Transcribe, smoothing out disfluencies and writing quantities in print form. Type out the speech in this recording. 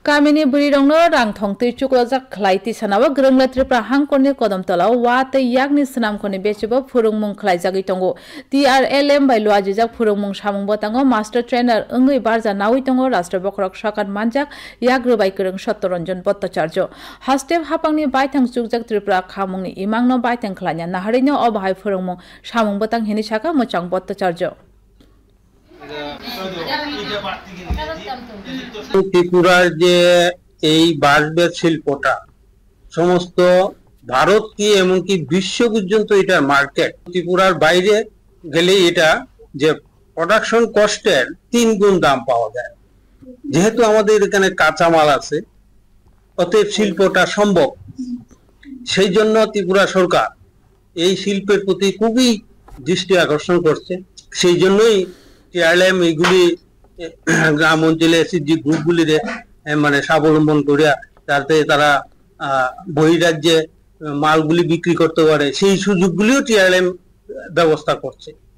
Kamini burirongno rang thongtui chuklajak khlaiti sanao grongla tripra hangkorni kodamtala wa tei yakni snamkhoni bechebo phurungmung khlaijagui tongo. TRLM bai luajijak phurungmung samungbo tango master trainer wngui barja nawi tongo Rashtra Bokrok Sakat manjak yagrobai kwrung Satyaranjan Bhattacharya. Hastep hapangni baithang chukjak tripra khamungni imangno baithang khlaina naharino obahai phurungmung samungbo tang hini saka mochang Bhattacharya. ত্রিপুরার যে এই বাঁশবেত শিল্পটা সমস্ত ভারত কি এমনকি বিশ্ব পর্যন্ত এটা মার্কেট। ত্রিপুরার বাইরে গেলে এটা যে প্রোডাকশন কস্টের 3 গুণ দাম পাওয়া যায়। যেহেতু আমাদের এখানে কাঁচামাল আছে অতএব শিল্পটা সম্ভব। সেই জন্য ত্রিপুরা সরকার এই শিল্পের প্রতি খুবই দৃষ্টি আকর্ষণ করছে। সেই জন্যই TRLM এইগুলি গ্রাম অঞ্চলে এসএসজি গ্রুপগুলিরে মানে স্বাবলম্বন করিয়া যাতে তারা বহিরাজ্যে মালগুলি বিক্রি করতে পারে সেই সুযোগগুলিও TRLM ব্যবস্থা করছে।